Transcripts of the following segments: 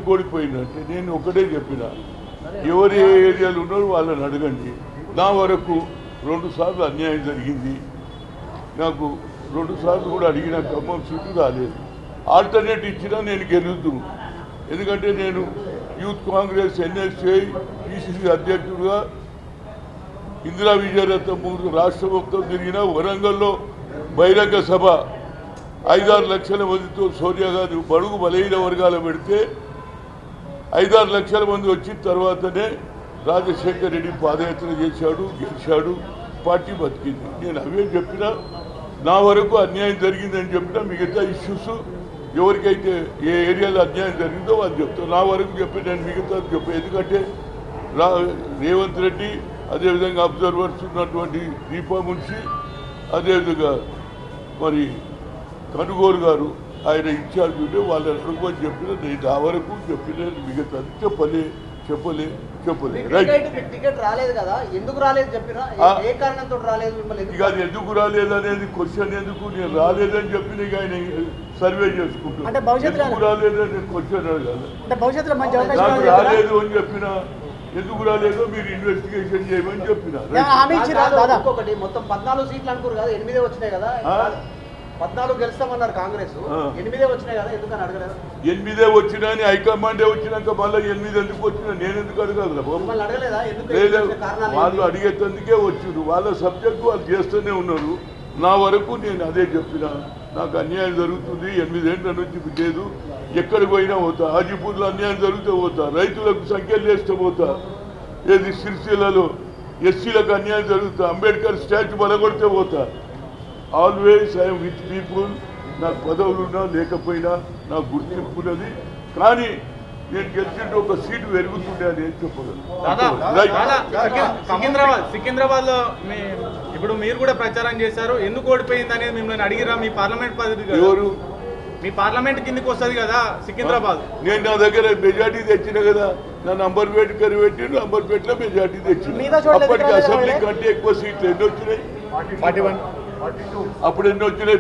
ఎందుకు ఓడిపోయిందంటే నేను ఒకటే చెప్పిన, ఎవరు ఏ ఏరియాలో ఉన్నారో వాళ్ళని అడగండి. నా వరకు 2 సార్లు అన్యాయం జరిగింది. నాకు 2 సార్లు కూడా అడిగిన ఖమ్మం సీటు రాలేదు. ఆల్టర్నేట్ ఇచ్చినా నేను గెలుద్దును. ఎందుకంటే నేను యూత్ కాంగ్రెస్ ఎన్ఎస్ఐ పిసిసి అధ్యక్షుడుగా ఇందిరా విజయరత్న రాష్ట్ర మొత్తం తిరిగిన, వరంగల్లో బహిరంగ సభ 5-6 లక్షల మందితో సోనియా గాంధీ బడుగు బలహీన వర్గాలు పెడితే 5-6 లక్షల మంది వచ్చిన తర్వాతనే రాజశేఖర్ రెడ్డి పాదయాత్ర చేశాడు, గెలిచాడు, పార్టీ బతికింది. నేను అవే చెప్పినా, నా వరకు అన్యాయం జరిగిందని చెప్పినా. మిగతా ఇష్యూస్ ఎవరికైతే ఏ ఏరియాలో అన్యాయం జరిగిందో వాళ్ళు చెప్తారు. నా వరకు చెప్పి నేను మిగతా చెప్పాను. ఎందుకంటే రేవంత్ రెడ్డి, అదేవిధంగా అబ్జర్వర్స్ ఉన్నటువంటి దీపా మున్షి, అదేవిధంగా మరి కనుగోలు గారు ఆయన ఇన్ఛార్జ్ ఉంటే వాళ్ళని అడుగుమని చెప్పిన. నేను ఆ వరకు చెప్పిన, మిగతా చెప్పలే. టికెట్ రాలేదు కదా, ఎందుకు రాలేదు చెప్పినా? ఏ కారణంతో రాలేదు? ఇక అది ఎందుకు రాలేదు అనేది క్వశ్చన్ ఎందుకు? నేను రాలేదని చెప్పిన, ఇక ఆయన సర్వే చేసుకుంటాను. ఎందుకు రాలేదని క్వశ్చన్ అడగాలి. నాకు రాలేదు అని చెప్పిన, ఎందుకు రాలేదో మీరు ఇన్వెస్టిగేషన్ చేయమని చెప్పిన. మొత్తం 14 సీట్లు అనుకోరు కదా, 8 వచ్చినాయి కదా. 14 గెలుస్తామన్నారు కాంగ్రెస్, 8 వచ్చినాయి కదా, ఎందుకని అడగలేదు? 8 వచ్చినాయని హైకమాండే వచ్చినాక మళ్ళీ 8 ఎందుకు వచ్చినా నేను ఎందుకు అడగలరా బాబు? లేదు, వాళ్ళు అడిగేటందుకే వచ్చారు. వాళ్ళ సబ్జెక్ట్ వాళ్ళు చేస్తూనే ఉన్నారు. నా వరకు నేను అదే చెప్పిన. నాకు అన్యాయం జరుగుతుంది, 8 ఏళ్ల నుంచి లేదు. ఎక్కడికి పోయినా పోతా. హాజీపూర్లో అన్యాయం జరిగితే పోతా, రైతులకు సంఖ్యలు చేస్తే పోతా, ఏది సిరిసిల్లలో ఎస్సీలకు అన్యాయం జరుగుతా, అంబేద్కర్ స్టాచ్యూ బలగొడితే పోతా. Always I'm with people. నాకు పదవులున్నా లేకపోయినా నాకు గుర్తింపు ఉన్నది. కానీ నేను గెలిచింటే ఒక సీటు పెరుగుతుండే అని ఏం చెప్పగలను. సికింద్రాబాద్ లో ఇప్పుడు మీరు కూడా ప్రచారం చేశారు, ఎందుకు ఓడిపోయింది అనేది మిమ్మల్ని అడిగిరా? మీ పార్లమెంట్ పద్ధతి ఎవరు? మీ పార్లమెంట్ కిందకి వస్తుంది కదా సికింద్రాబాద్. నేను నా దగ్గర మెజార్టీ తెచ్చిన కదా, నా నంబర్పేట కరి పెట్టి నంబర్పేటలో మెజార్టీ తెచ్చిన. అప్పటికి అసెంబ్లీ కంటే ఎక్కువ సీట్లు ఎన్ని వచ్చినాయి? 41. అప్పుడు ఎన్ని వచ్చినాయి?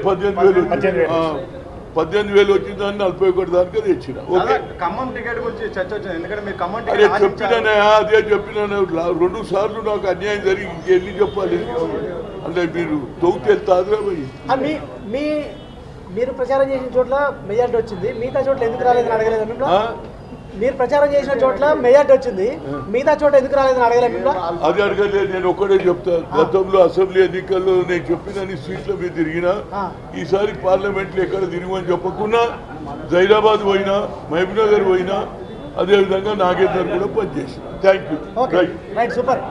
18,000 వచ్చిందని 41 దానికి తెచ్చిన. ఖమ్మం టికెట్ గురించి చర్చ వచ్చింది, ఎందుకంటే మీరు ఖమ్మం అదే చెప్పినా, అదే చెప్పినా. 2 సార్లు నాకు అన్యాయం జరిగి ఇంకెన్ని చెప్పాలి? అంటే మీరు తవ్వుకెళ్తారా? మీరు ప్రచారం చేసిన చోట్ల మెజార్టీ వచ్చింది, మిగతా చోట్ల ఎందుకు రాలేదని అడగలేదు? మీరు ప్రచారం చేసిన చోట్ల మెజార్టీ వచ్చింది, మిగతా చోట ఎందుకు రాలేదని అడగలేదు? అది అడగలేదు. నేను ఒక్కడే చెప్తా. గతంలో అసెంబ్లీ ఎన్నికల్లో నేను చెప్పిన సీట్ల మీద తిరిగినా. ఈసారి పార్లమెంట్లో ఎక్కడ తిరిగమని చెప్పకుండా జైరాబాద్ పోయినా, మహబూబ్నగర్ పోయినా, అదేవిధంగా నాగేందర్ కూడా పనిచేసిన. Thank you. Right, super.